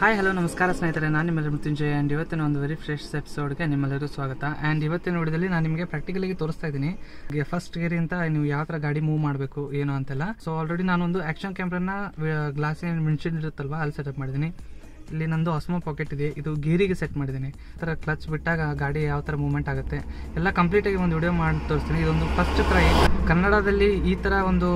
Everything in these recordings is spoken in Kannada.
ಹಾಯ್ ಹಲೋ ನಮಸ್ಕಾರ ಸ್ನೇಹಿತರೆ, ನಾನು ನಿಮ್ಮೆಲ್ಲರ ಮೃತ್ಯುಂಜಯ ಆ್ಯಂಡ್ ಇವತ್ತಿನ ಒಂದು ವೆರಿ ಫ್ರೆಶ್ ಎಪಿಸೋಡ್ಗೆ ನಿಮ್ಮೆಲ್ಲರೂ ಸ್ವಾಗತ. ಆ್ಯಂಡ್ ಇವತ್ತಿನ ವಿಡಿಯೋದಲ್ಲಿ ನಾನು ನಿಮಗೆ ಪ್ರಾಕ್ಟಿಕಲಾಗಿ ತೋರಿಸ್ತಾ ಇದ್ದೀನಿ ಫಸ್ಟ್ ಗೇರ್ ಅಂತ ನೀವು ಯಾವ ಥರ ಗಾಡಿ ಮೂವ್ ಮಾಡಬೇಕು ಏನು ಅಂತೆಲ್ಲ. ಸೊ ಆಲ್ರೆಡಿ ನಾನೊಂದು ಆ್ಯಕ್ಷನ್ ಕ್ಯಾಮ್ರಾನ ಗ್ಲಾಸಿನ ಮೆನ್ಷನ್ ಇರುತ್ತಲ್ವ ಅಲ್ಲಿ ಸೆಟಪ್ ಮಾಡಿದ್ದೀನಿ. ಇಲ್ಲಿ ನಂದು ಆಸ್ಮೋ ಪಾಕೆಟ್ ಇದೆ, ಇದು ಗೇರಿಗೆ ಸೆಟ್ ಮಾಡಿದ್ದೀನಿ. ಈ ಥರ ಕ್ಲಚ್ ಬಿಟ್ಟಾಗ ಗಾಡಿ ಯಾವ ಥರ ಮೂವ್ಮೆಂಟ್ ಆಗುತ್ತೆ ಎಲ್ಲ ಕಂಪ್ಲೀಟಾಗಿ ಒಂದು ವಿಡಿಯೋ ಮಾಡಿ ತೋರಿಸ್ತೀನಿ. ಇದೊಂದು ಫಸ್ಟ್ ಟ್ರೈ. ಕನ್ನಡದಲ್ಲಿ ಈ ಥರ ಒಂದು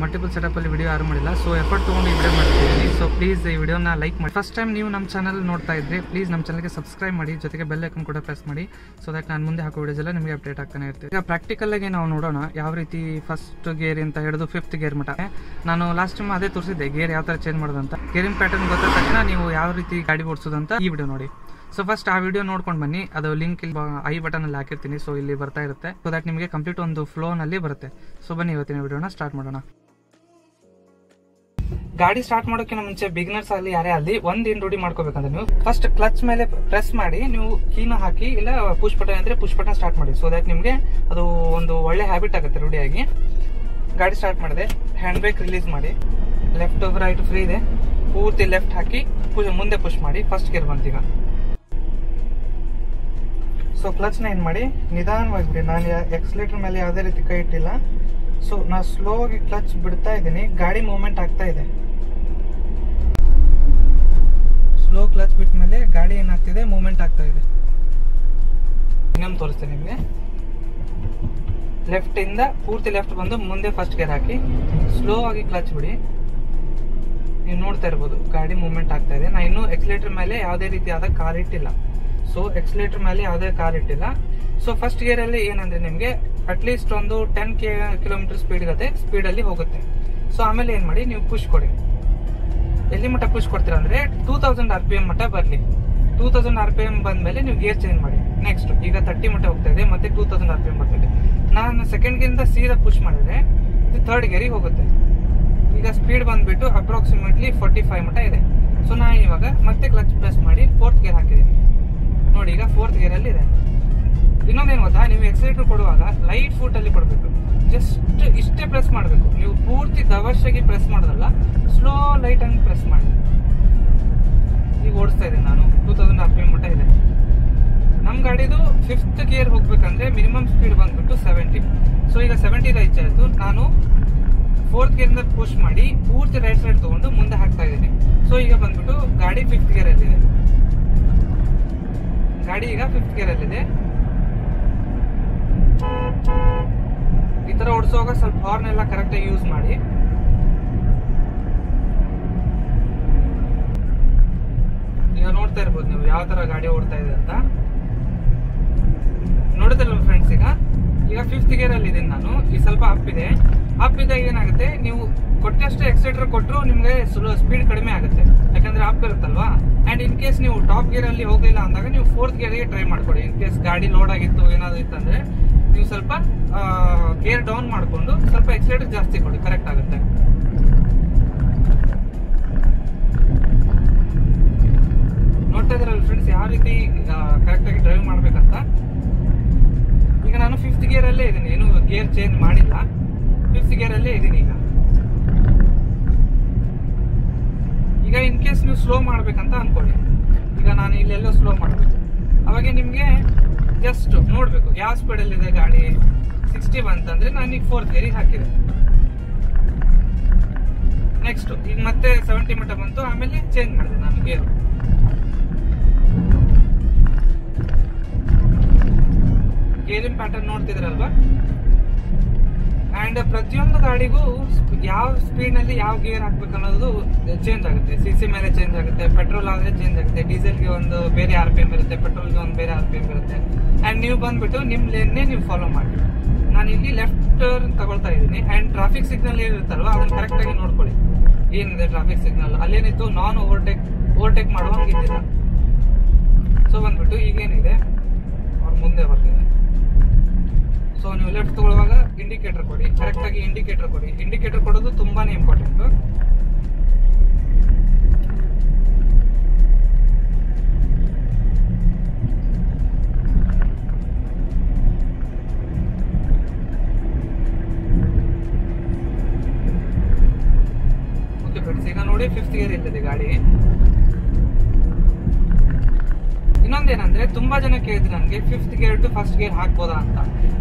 ಮಲ್ಟಿಪಲ್ ಸೆಟಪಲ್ಲಿ ವಿಡಿಯೋ ಯಾರು ಮಾಡಿಲ್ಲ. ಸೊ ಎಫರ್ಟ್ ತೊಗೊಂಡು ಈ ವಿಡಿಯೋ ಮಾಡ್ತಿದ್ದೀನಿ. ಸೊ ಪ್ಲೀಸ್ ಈ ವಿಡಿಯೋನ ಲೈಕ್ ಮಾಡಿ. ಫಸ್ಟ್ ಟೈಮ್ ನೀವು ನಮ್ಮ ಚಾನಲ್ ನೋಡ್ತಾ ಇದ್ದರೆ ಪ್ಲೀಸ್ ನಮ್ಮ ಚಾನಲ್ಗೆ ಸಬ್ಸ್ಕ್ರೈಬ್ ಮಾಡಿ, ಜೊತೆಗೆ ಬೆಲ್ ಐಕನ್ ಕೂಡ ಪ್ರೆಸ್ ಮಾಡಿ. ಸೊ ದಟ್ ನಾನು ಮುಂದೆ ಹಾಕೋ ವಿಡಿಯೋಸ್ ಎಲ್ಲ ನಿಮಗೆ ಅಪ್ಡೇಟ್ ಆಗ್ತಾನೆ ಇರ್ತೀವಿ. ಈಗ ಪ್ರಾಕ್ಟಿಕಲ್ಲಾಗಿ ನಾವು ನೋಡೋಣ ಯಾವ ರೀತಿ ಫಸ್ಟ್ ಗೇರ್ ಅಂತ ಹಿಡಿದು 5th ಗೇರ್ ಮಟ್ಟ. ನಾನು ಲಾಸ್ಟ್ ಟೈಮ್ ಅದೇ ತೋರಿಸಿದ್ದೆ ಗೇರ್ ಯಾವ ಥರ ಚೇಂಜ್ ಮಾಡೋದು ಅಂತ. ಗೇರಿನ ಪ್ಯಾಟರ್ನ್ ಗೊತ್ತಾದ ತಕ್ಷಣ ನೀವು ಯಾವ ರೀತಿ ಗಾಡಿ ಓಡಿಸೋದು ಅಂತ ಈ ವಿಡಿಯೋ ನೋಡಿ. ಸೊ ಫಸ್ಟ್ ಆ ವಿಡಿಯೋ ನೋಡ್ಕೊಂಡು ಬನ್ನಿ. ಅದು ಲಿಂಕ್ ಇಲ್ಲಿ ಐ ಬಟನ್ ಅಲ್ಲಿ ಹಾಕಿರ್ತೀನಿ. ಸೊ ಇಲ್ಲಿ ಬರ್ತಾ ಇರುತ್ತೆ. ಸೊ ದಟ್ ನಿಮಗೆ ಕಂಪ್ಲೀಟ್ ಒಂದು ಫ್ಲೋ ನಲ್ಲಿ ಬರುತ್ತೆ. ಸೊ ಬನ್ನಿ ಇವತ್ತಿನ ವಿಡಿಯೋನ ಸ್ಟಾರ್ಟ್ ಮಾಡೋಣ. ಗಾಡಿ ಸ್ಟಾರ್ಟ್ ಮಾಡೋಕ್ಕಿಂತ ಮುಂಚೆ ಬಿಗಿನರ್ಸ್ ಆಗಲಿ ಯಾರೇ ಆಗಲಿ ಏನ್ ರೂಢಿ ಮಾಡ್ಕೋಬೇಕಂದ್ರೆ ನೀವು ಫಸ್ಟ್ ಕ್ಲಚ್ ಮೇಲೆ ಪ್ರೆಸ್ ಮಾಡಿ ನೀವು ಕೀನ ಹಾಕಿ ಇಲ್ಲ ಪುಷ್ ಬಟನ್ ಅಂದ್ರೆ ಪುಷ್ ಬಟನ್ ಸ್ಟಾರ್ಟ್ ಮಾಡಿ. ಸೊ ದಟ್ ನಿಮಗೆ ಅದು ಒಂದು ಒಳ್ಳೆ ಹ್ಯಾಬಿಟ್ ಆಗುತ್ತೆ ರೂಢಿಯಾಗಿ. ಗಾಡಿ ಸ್ಟಾರ್ಟ್ ಮಾಡಿದೆ, ಹ್ಯಾಂಡ್ ಬ್ರೇಕ್ ರಿಲೀಸ್ ಮಾಡಿ, ಲೆಫ್ಟ್ ರೈಟ್ ಫ್ರೀ ಇದೆ, ಪೂರ್ತಿ ಲೆಫ್ಟ್ ಹಾಕಿ ಮುಂದೆ ಪುಷ್ ಮಾಡಿ. ಫಸ್ಟ್ ಗೇರ್ ಬಂತೀಗ. ಸೊ ಕ್ಲಚ್ ನ ಏನ್ ಮಾಡಿ ನಿಧಾನವಾಗಿ ಬಿಡಿ. ನಾನು ಎಕ್ಸಲೇಟರ್ ಮೇಲೆ ಯಾವುದೇ ರೀತಿ ಕೈ ಇಟ್ಟಿಲ್ಲ. ಸೊ ನಾ ಸ್ಲೋ ಆಗಿ ಕ್ಲಚ್ ಬಿಡ್ತಾ ಇದ್ದೀನಿ, ಗಾಡಿ ಮೂವ್ಮೆಂಟ್ ಆಗ್ತಾ ಇದೆ. ಸ್ಲೋ ಕ್ಲಚ್ ಬಿಟ್ಟ ಮೇಲೆ ಗಾಡಿ ಏನಾಗ್ತಿದೆ ಮೂವ್ಮೆಂಟ್ ಆಗ್ತಾ ಇದೆ. ಇನ್ನೊಂದು ತೋರಿಸ್ತೇನೆ ನಿಮಗೆ. ಲೆಫ್ಟ್ ಇಂದ ಪೂರ್ತಿ ಲೆಫ್ಟ್ ಬಂದು ಮುಂದೆ ಫಸ್ಟ್ ಗೇರ್ ಹಾಕಿ ಸ್ಲೋ ಆಗಿ ಕ್ಲಚ್ ಬಿಡಿ. ನೀವು ನೋಡ್ತಾ ಇರ್ಬೋದು ಗಾಡಿ ಮೂವ್ಮೆಂಟ್ ಆಗ್ತಾ ಇದೆ. ನಾ ಇನ್ನೂ ಎಕ್ಸಲೇಟರ್ ಮೇಲೆ ಯಾವುದೇ ರೀತಿಯಾದ ಕಾಲ್ ಇಟ್ಟಿಲ್ಲ. ಸೊ ಎಕ್ಸಲೇಟರ್ ಮೇಲೆ ಯಾವುದೇ ಕಾಲ್ ಇಟ್ಟಿಲ್ಲ. ಸೊ ಫಸ್ಟ್ ಗೇರ್ ಅಲ್ಲಿ ಏನಂದ್ರೆ ನಿಮಗೆ ಅಟ್ಲೀಸ್ಟ್ ಒಂದು 10 ಕಿಲೋಮೀಟರ್ ಸ್ಪೀಡ್ ಅಲ್ಲಿ ಹೋಗುತ್ತೆ. ಸೊ ಆಮೇಲೆ ಏನ್ ಮಾಡಿ ನೀವು ಪುಷ್ ಕೊಡಿ. ಎಲ್ಲಿ ಮಟ್ಟ ಪುಷ್ ಕೊಡ್ತೀರಾ ಅಂದ್ರೆ 2000 RPM ಮಟ್ಟ ಬರ್ಲಿ. 2000 RPM ಬಂದ್ಮೇಲೆ ನೀವು ಗೇರ್ ಚೇಂಜ್ ಮಾಡಿ. ನೆಕ್ಸ್ಟ್ ಈಗ 30 ಮಟ್ಟ ಹೋಗ್ತಾ ಇದೆ, ಮತ್ತೆ 2000 RPM ಬರ್ತಾ ಇದೆ. ನಾನು ಸೆಕೆಂಡ್ ಗೇರಿಂದ ಸೀದಾ ಪುಷ್ ಮಾಡಿದ್ರೆ ಇದು 3rd ಗೇರಿಗೆ ಹೋಗುತ್ತೆ. ಈಗ ಸ್ಪೀಡ್ ಬಂದ್ಬಿಟ್ಟು ಅಪ್ರಾಕ್ಸಿಮೇಟ್ಲಿ 45 ಮಟ್ಟ ಇದೆ. ಸೊ ನಾನು ಇವಾಗ ಮತ್ತೆ ಕ್ಲಚ್ ಪ್ರೆಸ್ ಮಾಡಿ 4th ಗೇರ್ ಹಾಕಿದ್ದೀನಿ. ನೋಡಿ ಈಗ 4th ಗೇರ್ ಅಲ್ಲಿ ಇದೆ. ಇನ್ನೊಂದೇನು ಗೊತ್ತಾ, ನೀವು ಎಕ್ಸಲೇಟರ್ ಕೊಡುವಾಗ ಲೈಟ್ ಫುಟ್ ಅಲ್ಲಿ ಕೊಡಬೇಕು. ಜಸ್ಟ್ ಇಷ್ಟೇ ಪ್ರೆಸ್ ಮಾಡಬೇಕು. ನೀವು ಪೂರ್ತಿ ದವರ್ಷಾಗಿ ಪ್ರೆಸ್ ಮಾಡೋದಲ್ಲ, ಸ್ಲೋ ಲೈಟ್ ಆಗಿ ಪ್ರೆಸ್ ಮಾಡಿ. ಈಗ ಓಡಿಸ್ತಾ ಇದ್ದೀನಿ ನಾನು, 2000 RPM ಮಟ್ಟ ಇದೆ. ನಮ್ಮ ಗಾಡಿದು 5th ಗೇರ್ ಹೋಗ್ಬೇಕಂದ್ರೆ ಮಿನಿಮಮ್ ಸ್ಪೀಡ್ ಬಂದ್ಬಿಟ್ಟು 70. ಸೊ ಈಗ 70 ರೀಚ್ ಆಯ್ತು. ನಾನು 4th ಗೇರಿಂದ ಪುಷ್ ಮಾಡಿ ಪೂರ್ತಿ ರೈಟ್ ಸೈಡ್ ತಗೊಂಡು ಮುಂದೆ ಹಾಕ್ತಾ ಇದ್ದೀನಿ. ಸೊ ಈಗ ಬಂದ್ಬಿಟ್ಟು ಗಾಡಿ 5th ಗೇರ್ ಅಲ್ಲಿದೆ. ಗಾಡಿ ಈಗ 5th ಗೇರ್ ಅಲ್ಲಿದೆ. ಈ ತರ ಓಡಿಸುವಾಗ ಸ್ವಲ್ಪ ಹಾರ್ನ್ ಎಲ್ಲ ಕರೆಕ್ಟ್ ಆಗಿ ಯೂಸ್ ಮಾಡಿ. ಈಗ ನೋಡ್ತಾ ಇರ್ಬೋದು ನೀವು ಯಾವ ತರ ಗಾಡಿ ಓಡ್ತಾ ಇದೆ ಅಂತ. ನೋಡಿದ್ರಲ್ಲ ಫ್ರೆಂಡ್ಸ್, ಈಗ 5th ಗೇರ್ ಅಲ್ಲಿ ಇದೀನಿ ನಾನು. ಈ ಸ್ವಲ್ಪ ಅಪ್ ಇದ್ದಾಗ ಏನಾಗುತ್ತೆ, ನೀವು ಕೊಟ್ಟಷ್ಟೇ ಎಕ್ಸಲೇಟರ್ ಕೊಟ್ಟರು ನಿಮ್ಗೆ ಸ್ಪೀಡ್ ಕಡಿಮೆ ಆಗುತ್ತೆ, ಯಾಕಂದ್ರೆ ಅಪ್ ಇರುತ್ತಲ್ವಾ. ಅಂಡ್ ಇನ್ ಕೇಸ್ ನೀವು ಟಾಪ್ ಗೇರ್ ಅಲ್ಲಿ ಹೋಗಿಲ್ಲ ಅಂದಾಗ ನೀವು 4th ಗೇರ್ಗೆ ಟ್ರೈ ಮಾಡ್ಕೊಡಿ. ಇನ್ ಕೇಸ್ ಗಾಡಿ ಲೋಡ್ ಆಗಿತ್ತು ಏನಾದ್ರು ಇತ್ತಂದ್ರೆ ನೀವು ಸ್ವಲ್ಪ ಗೇರ್ ಡೌನ್ ಮಾಡಿಕೊಂಡು ಸ್ವಲ್ಪ ಎಕ್ಸಲೇಟರ್ ಜಾಸ್ತಿ ಕೊಡಿ, ಕರೆಕ್ಟ್ ಆಗುತ್ತೆ. ನೋಡ್ತಾ ಇದ್ರಲ್ಲ ಫ್ರೆಂಡ್ಸ್ ಯಾವ ರೀತಿ ಕರೆಕ್ಟ್ ಆಗಿ ಡ್ರೈವ್ ಮಾಡ್ಬೇಕಂತ. ಈಗ ನಾನು 5th ಗೇರ್ ಅಲ್ಲೇ ಇದ್ದೀನಿ, ಏನು ಗೇರ್ ಚೇಂಜ್ ಮಾಡಿಲ್ಲ. 5th ಗೇರ್ ಅಲ್ಲೇ ಇದ್ದೀನಿ ಈಗ ಇನ್ ಕೇಸ್ ನೀವು ಸ್ಲೋ ಮಾಡ್ಬೇಕಂತ ಅನ್ಕೊಳ್ಳಿ. ಈಗ ನಾನು ಇಲ್ಲೆಲ್ಲೋ ಸ್ಲೋ ಮಾಡಬೇಕು. ಅವಾಗ ನಿಮ್ಗೆ ಜಸ್ಟ್ ನೋಡ್ಬೇಕು ಯಾವ ಸ್ಪೀಡ್ ಅಲ್ಲಿ ಇದೆ ಗಾಡಿ. 60 ಬಂತಂದ್ರೆ ನಾನು ಈಗ 4th ಗೇರಿಗೆ ಹಾಕಿದೆ. ನೆಕ್ಸ್ಟ್ ಈಗ ಮತ್ತೆ 70 ಮಟ್ಟ ಬಂತು, ಆಮೇಲೆ ಚೇಂಜ್ ಮಾಡಿದೆ ನಾನು ಗೇರ್. ಗೇರಿನ ಪ್ಯಾಟರ್ನ್ ನೋಡ್ತಿದ್ರಲ್ವಾ. ಅಂಡ್ ಪ್ರತಿಯೊಂದು ಗಾಡಿಗೂ ಯಾವ ಸ್ಪೀಡ್ ನಲ್ಲಿ ಯಾವ ಗೇರ್ ಹಾಕ್ಬೇಕು ಅನ್ನೋದು ಚೇಂಜ್ ಆಗುತ್ತೆ. CC ಮೇಲೆ ಚೇಂಜ್ ಆಗುತ್ತೆ, ಪೆಟ್ರೋಲ್ ಆದ್ರೆ ಚೇಂಜ್ ಆಗುತ್ತೆ, ಡೀಸೆಲ್ಗೆ ಒಂದು ಬೇರೆ RPM ಇರುತ್ತೆ, ಪೆಟ್ರೋಲ್ಗೆ ಒಂದು ಬೇರೆ RPM ಇರುತ್ತೆ. ಅಂಡ್ ನೀವು ಬಂದ್ಬಿಟ್ಟು ನಿಮ್ ಲೇನ್ನೇ ನೀವು ಫಾಲೋ ಮಾಡಿ. ನಾನು ಇಲ್ಲಿ ಲೆಫ್ಟ್ ತಗೊಳ್ತಾ ಇದ್ದೀನಿ. ಅಂಡ್ ಟ್ರಾಫಿಕ್ ಸಿಗ್ನಲ್ ಏನಿರುತ್ತಲ್ವಾ ಅದನ್ನ ಕರೆಕ್ಟ್ ಆಗಿ ನೋಡ್ಕೊಳ್ಳಿ. ಏನಿದೆ ಟ್ರಾಫಿಕ್ ಸಿಗ್ನಲ್ ಅಲ್ಲೇನಿತ್ತು, ನಾನ್ ಓವರ್ಟೇಕ್ ಮಾಡುವಂಗಿದ್ದಿಲ್ಲ. ಸೊ ಬಂದ್ಬಿಟ್ಟು ಈಗೇನಿದೆ ಅವ್ರು ಮುಂದೆ ಬರ್ತಿದೆ. ಸೊ ನೀವು ಲೆಫ್ಟ್ ತಗೊಳ್ಳುವಾಗ ಇಂಡಿಕೇಟರ್ ಕೊಡಿ, ಕರೆಕ್ಟ್ ಆಗಿ ಇಂಡಿಕೇಟರ್ ಕೊಡಿ. ಇಂಡಿಕೇಟರ್ ಕೊಡೋದು ತುಂಬಾನೇ ಇಂಪಾರ್ಟೆಂಟ್. ಓಕೆ ಫ್ರೆಂಡ್ಸ್, ಈಗ ನೋಡಿ 5th ಗೇರ್ ಇರ್ತದೆ ಗಾಡಿ. ಇನ್ನೊಂದೇನಂದ್ರೆ ತುಂಬಾ ಜನ ಕೇಳಿದ್ರು ನನಗೆ 5th gear to first gear ಹಾಕ್ಬೋದಾ ಅಂತ.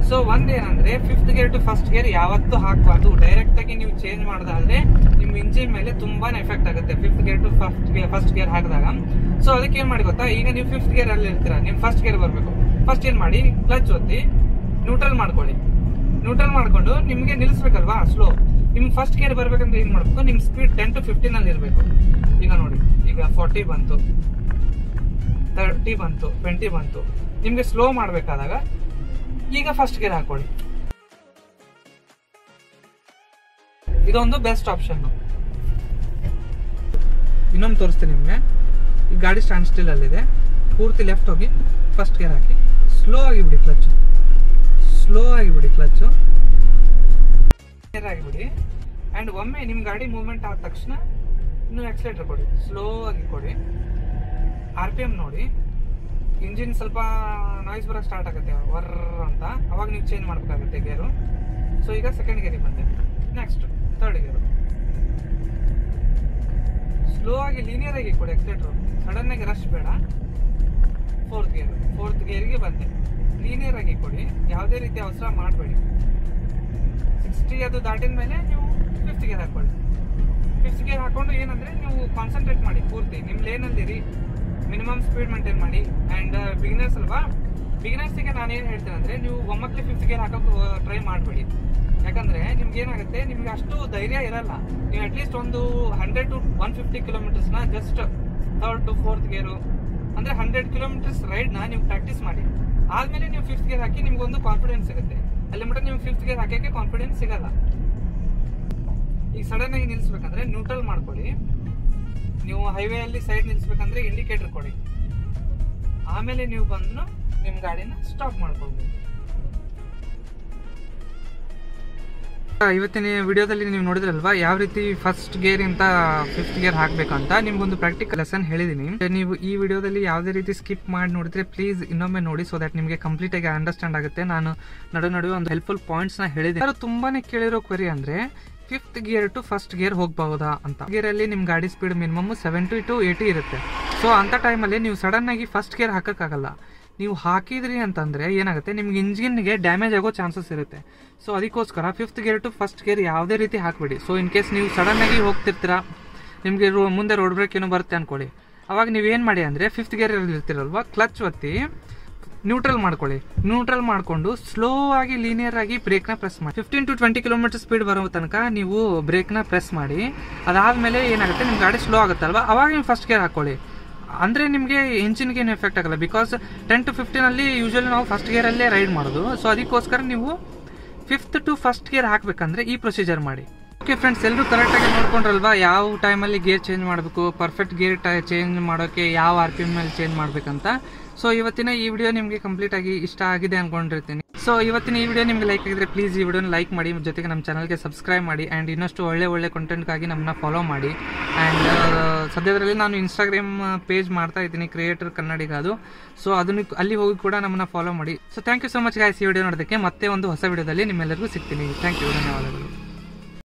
ಸೊ ಒಂದೇನಂದ್ರೆ 5th gear to first gear ಯಾವತ್ತೂ ಹಾಕಬಾರ್ದು. ಡೈರೆಕ್ಟ್ ಆಗಿ ನೀವು ಚೇಂಜ್ ಮಾಡೋದಾದ್ರೆ ನಿಮ್ ಇಂಜಿನ್ ಮೇಲೆ ತುಂಬಾನೇ ಎಫೆಕ್ಟ್ ಆಗುತ್ತೆ 5th gear to first gear ಹಾಕಿದಾಗ. ಸೊ ಅದಕ್ಕೆ ಏನ್ ಮಾಡಿ ಗೊತ್ತಾ, ಈಗ ನೀವು 5th ಗೇರ್ ಅಲ್ಲಿ ಇರ್ತೀರಾ, ನೀವು ಫಸ್ಟ್ ಗೇರ್ ಬರ್ಬೇಕು. ಫಸ್ಟ್ ಏನ್ ಮಾಡಿ, ಕ್ಲಚ್ ಒತ್ತಿ ನ್ಯೂಟ್ರಲ್ ಮಾಡ್ಕೊಳ್ಳಿ. ನ್ಯೂಟ್ರಲ್ ಮಾಡ್ಕೊಂಡು ನಿಮ್ಗೆ ನಿಲ್ಲಿಸ್ಬೇಕಲ್ವಾ ಸ್ಲೋ. ನಿಮ್ಗೆ ಫಸ್ಟ್ ಗೇರ್ ಬರ್ಬೇಕಂದ್ರೆ ಏನ್ ಮಾಡ್ಬೇಕು, ನಿಮ್ ಸ್ಪೀಡ್ 10 to 15 ಅಲ್ಲಿ ಇರ್ಬೇಕು. ಈಗ ನೋಡಿ, ಈಗ 40 ಬಂತು, 30 ಬಂತು, 20 ಬಂತು. ನಿಮ್ಗೆ ಸ್ಲೋ ಮಾಡ್ಬೇಕಾದಾಗ ಈಗ ಫಸ್ಟ್ ಗೇರ್ ಹಾಕೊಳ್ಳಿ. ಇದೊಂದು ಬೆಸ್ಟ್ ಆಪ್ಷನ್. ಇನ್ನೊಂದು ತೋರಿಸ್ತೀನಿ ನಿಮ್ಗೆ. ಈ ಗಾಡಿ ಸ್ಟ್ಯಾಂಡ್ ಸ್ಟಿಲ್ ಅಲ್ಲಿದೆ, ಪೂರ್ತಿ ಲೆಫ್ಟ್ ಹೋಗಿ ಫಸ್ಟ್ ಗೇರ್ ಹಾಕಿ ಸ್ಲೋ ಆಗಿಬಿಡಿ ಕ್ಲಚ್, ಸ್ಲೋ ಆಗಿಬಿಡಿ ಕ್ಲಚ್, ಆಗಿಬಿಡಿ. ಅಂಡ್ ಒಮ್ಮೆ ನಿಮ್ ಗಾಡಿ ಮೂವ್ಮೆಂಟ್ ಆದ ತಕ್ಷಣ ಇನ್ನು ಎಕ್ಸಲೇಟರ್ ಕೊಡಿ, ಸ್ಲೋ ಆಗಿ ಕೊಡಿ. RPM ನೋಡಿ, ಇಂಜಿನ್ ಸ್ವಲ್ಪ ನಾಯ್ಸ್ ಬರೋಕೆ ಸ್ಟಾರ್ಟ್ ಆಗುತ್ತೆ ವರ್ ಅಂತ, ಅವಾಗ ನೀವು ಚೇಂಜ್ ಮಾಡಬೇಕಾಗುತ್ತೆ ಗೇರು. ಸೊ ಈಗ ಸೆಕೆಂಡ್ ಗೇರಿಗೆ ಬಂದೆ, ನೆಕ್ಸ್ಟ್ ಥರ್ಡ್ ಗೇರು. ಸ್ಲೋ ಆಗಿ ಲೀನಿಯರ್ ಆಗಿ ಕೊಡಿ ಎಕ್ಸಲೇಟರ್, ಸಡನ್ ಆಗಿ ರಶ್ ಬೇಡ. ಫೋರ್ತ್ ಗೇರಿಗೆ ಬಂದೆ, ಲೀನಿಯರ್ ಆಗಿ ಕೊಡಿ, ಯಾವುದೇ ರೀತಿ ಅವಸರ ಮಾಡಬೇಡಿ. 60 ಅದು ದಾಟಿದ ಮೇಲೆ ನೀವು 5th ಗೇರ್ ಹಾಕೊಳ್ಳಿ. 5th ಗೇರ್ ಹಾಕೊಂಡು ಏನಂದ್ರೆ ನೀವು ಕಾನ್ಸಂಟ್ರೇಟ್ ಮಾಡಿ ಪೂರ್ತಿ ನಿಮ್ಮ ಲೇನಲ್ಲಿರಿ, ಮಿನಿಮಮ್ ಸ್ಪೀಡ್ ಮೇಂಟೈನ್ ಮಾಡಿ. ಅಂಡ್ ಬಿಗಿನರ್ಸ್ ಅಲ್ವಾ, ಬಿಗಿನರ್ಸ್ಗೆ ನಾನು ಏನು ಹೇಳ್ತೇನೆ ಅಂದ್ರೆ ನೀವು ಒಮ್ಮಕ್ಲೆ 5th ಗೇರ್ ಹಾಕೋಕೆ ಟ್ರೈ ಮಾಡಬೇಡಿ. ಯಾಕಂದ್ರೆ ನಿಮ್ಗೆ ಏನಾಗುತ್ತೆ, ನಿಮ್ಗೆ ಅಷ್ಟು ಧೈರ್ಯ ಇರಲ್ಲ. ನೀವು ಅಟ್ಲೀಸ್ಟ್ ಒಂದು 100 to 150 ಕಿಲೋಮೀಟರ್ಸ್ನ just 3rd to 4th ಗೇರು ಅಂದ್ರೆ 100 ಕಿಲೋಮೀಟರ್ಸ್ ರೈಡ್ನ ನೀವು ಪ್ರಾಕ್ಟೀಸ್ ಮಾಡಿ. ಆದ್ಮೇಲೆ ನೀವು 5th ಗೇರ್ ಹಾಕಿ ನಿಮ್ಗೊಂದು ಕಾನ್ಫಿಡೆನ್ಸ್ ಸಿಗುತ್ತೆ. ಅಲ್ಲಿ ಮಟ್ಟ ನೀವು 5th ಗೇರ್ ಹಾಕಕ್ಕೆ ಕಾನ್ಫಿಡೆನ್ಸ್ ಸಿಗಲ್ಲ. ಈಗ ಸಡನ್ ಆಗಿ ನಿಲ್ಲಿಸ್ಬೇಕಂದ್ರೆ ನ್ಯೂಟ್ರಲ್ ಮಾಡ್ಕೊಳ್ಳಿ. ನೀವು ಹೈವೇ ಅಲ್ಲಿ ಸೈಡ್ ನಿಲ್ಲಿಸ್ಬೇಕಂದ್ರೆ ಇಂಡಿಕೇಟರ್ ಕೊಡಿ. ಆಮೇಲೆ ನೀವು ಬಂದು ನಿಮ್ ಗಾಡಿನ ಸ್ಟಾಪ್ ಮಾಡ್ಕೊಳ್ಬೋದು. ಇವತ್ತಿನ ವಿಡಿಯೋದಲ್ಲಿ ನೀವು ನೋಡಿದ್ರಲ್ವಾ ಯಾವ ರೀತಿ ಫಸ್ಟ್ ಗೇರ್ ಇಂದ 5th ಗೇರ್ ಹಾಕ್ಬೇಕಂತ, ನಿಮ್ಗೊಂದು ಪ್ರಾಕ್ಟಿಕಲ್ ಲೆಸನ್ ಹೇಳಿದೀನಿ. ನೀವು ಈ ವಿಡಿಯೋದಲ್ಲಿ ಯಾವುದೇ ರೀತಿ ಸ್ಕಿಪ್ ಮಾಡಿ ನೋಡಿದ್ರೆ ಪ್ಲೀಸ್ ಇನ್ನೊಮ್ಮೆ ನೋಡಿ, ಸೊ ದಟ್ ನಿಮಗೆ ಕಂಪ್ಲೀಟ್ ಆಗಿ ಅಂಡರ್ಸ್ಟ್ಯಾಂಡ್ ಆಗುತ್ತೆ. ನಾನು ನಡುವೆ ಒಂದು ಹೆಲ್ಪ್ಫುಲ್ ಪಾಯಿಂಟ್ಸ್ ನ ಹೇಳಿದ್ದೀನಿ. ತುಂಬಾನೇ ಕೇಳಿರೋ ಕ್ವೆರಿ ಅಂದ್ರೆ 5th gear to first gear ಹೋಗಬಹುದಾ ಅಂತ. ಗೇರ್ ಅಲ್ಲಿ ನಿಮ್ ಗಾಡಿ ಸ್ಪೀಡ್ ಮಿನಿಮಮ್ 70 to 80 ಇರುತ್ತೆ. ಸೊ ಅಂತ ಟೈಮಲ್ಲಿ ನೀವು ಸಡನ್ ಆಗಿ ಫಸ್ಟ್ ಗೇರ್ ಹಾಕಕ್ಕಾಗಲ್ಲ. ನೀವು ಹಾಕಿದ್ರಿ ಅಂತಂದ್ರೆ ಏನಾಗುತ್ತೆ, ನಿಮ್ಗೆ ಇಂಜಿನ್ಗೆ ಡ್ಯಾಮೇಜ್ ಆಗೋ ಚಾನ್ಸಸ್ ಇರುತ್ತೆ. ಸೊ ಅದಕ್ಕೋಸ್ಕರ 5th gear to first gear ಯಾವುದೇ ರೀತಿ ಹಾಕ್ಬೇಡಿ. ಸೊ ಇನ್ ಕೇಸ್ ನೀವು ಸಡನ್ ಆಗಿ ಹೋಗ್ತಿರ್ತೀರಾ, ನಿಮ್ಗೆ ಮುಂದೆ ರೋಡ್ ಬ್ರೇಕ್ ಏನೋ ಬರುತ್ತೆ ಅನ್ಕೊಳ್ಳಿ, ಅವಾಗ ನೀವೇನ್ ಮಾಡಿ ಅಂದ್ರೆ 5th ಗೇರ್ ಇರ್ತಿರಲ್ವಾ, ಕ್ಲಚ್ ಒತ್ತಿ ನ್ಯೂಟ್ರಲ್ ಮಾಡ್ಕೊಳ್ಳಿ. ನ್ಯೂಟ್ರಲ್ ಮಾಡ್ಕೊಂಡು ಸ್ಲೋ ಆಗಿ ಲೀನಿಯರ್ ಆಗಿ ಬ್ರೇಕ್ ನ ಪ್ರೆಸ್ ಮಾಡಿ 15 to 20 ಕಿಲೋಮೀಟರ್ ಸ್ಪೀಡ್ ಬರೋ ತನಕ ನೀವು ಬ್ರೇಕ್ ನ ಪ್ರೆಸ್ ಮಾಡಿ. ಅದಾದ್ಮೇಲೆ ಏನಾಗುತ್ತೆ, ನಿಮ್ ಗಾಡಿ ಸ್ಲೋ ಆಗುತ್ತಲ್ವಾ, ಅವಾಗ ನೀವು ಫಸ್ಟ್ ಗೇರ್ ಹಾಕೊಳ್ಳಿ. ಅಂದ್ರೆ ನಿಮಗೆ ಇಂಜಿನ್ಗೆ ಏನು ಎಫೆಕ್ಟ್ ಆಗಲ್ಲ. ಬಿಕಾಸ್ 10 to 15 ಅಲ್ಲಿ ಯೂಶಲಿ ನಾವು ಫಸ್ಟ್ ಗೇರ್ ಅಲ್ಲೇ ರೈಡ್ ಮಾಡೋದು. ಸೊ ಅದಕ್ಕೋಸ್ಕರ ನೀವು 5th to ಫಸ್ಟ್ ಗೇರ್ ಹಾಕ್ಬೇಕಂದ್ರೆ ಈ ಪ್ರೊಸೀಜರ್ ಮಾಡಿ. ಓಕೆ ಫ್ರೆಂಡ್ಸ್, ಎಲ್ಲರೂ ಕರೆಕ್ಟ್ ಆಗಿ ನೋಡ್ಕೊಂಡ್ರಲ್ವಾ ಯಾವ ಟೈಮಲ್ಲಿ ಗೇರ್ ಚೇಂಜ್ ಮಾಡಬೇಕು, ಪರ್ಫೆಕ್ಟ್ ಗೇರ್ ಚೇಂಜ್ ಮಾಡೋಕೆ ಯಾವ RPM ಮೇಲೆ ಚೇಂಜ್ ಮಾಡ್ಬೇಕಂತ. ಸೊ ಇವತ್ತಿನ ಈ ವಿಡಿಯೋ ನಿಮಗೆ ಕಂಪ್ಲೀಟ್ ಆಗಿ ಇಷ್ಟ ಆಗಿದೆ ಅನ್ಕೊಂಡಿರ್ತೀನಿ. ಸೊ ಇವತ್ತಿನ ಈ ವಿಡಿಯೋ ನಿಮಗೆ ಲೈಕ್ ಆಗಿದ್ರೆ ಪ್ಲೀಸ್ ಈ ವಿಡಿಯೋನ ಲೈಕ್ ಮಾಡಿ, ಜೊತೆಗೆ ನಮ್ಮ ಚಾನಲ್ಗೆ ಸಬ್ಸ್ಕ್ರೈಬ್ ಮಾಡಿ. ಆ್ಯಂಡ್ ಇನ್ನಷ್ಟು ಒಳ್ಳೆ ಕಂಟೆಂಟ್ಗಾಗಿ ನಮ್ಮನ್ನ ಫಾಲೋ ಮಾಡಿ. ಆ್ಯಂಡ್ ಸದ್ಯದರಲ್ಲಿ ನಾನು ಇನ್ಸ್ಟಾಗ್ರಾಮ್ ಪೇಜ್ ಮಾಡ್ತಾ ಇದ್ದೀನಿ, ಕ್ರಿಯೇಟರ್ ಕನ್ನಡಿಗ ಅದು. ಸೊ ಅದನ್ನು ಅಲ್ಲಿ ಹೋಗಿ ಕೂಡ ನಮ್ಮನ್ನ ಫಾಲೋ ಮಾಡಿ. So thank you so much guys ಈ ವಿಡಿಯೋ ನೋಡೋದಕ್ಕೆ. ಮತ್ತೆ ಒಂದು ಹೊಸ ವಿಡಿಯೋದಲ್ಲಿ ನಿಮ್ಮೆಲ್ಲರಿಗೂ ಸಿಗ್ತೀನಿ. ಥ್ಯಾಂಕ್ ಯು, ಧನ್ಯವಾದಗಳು.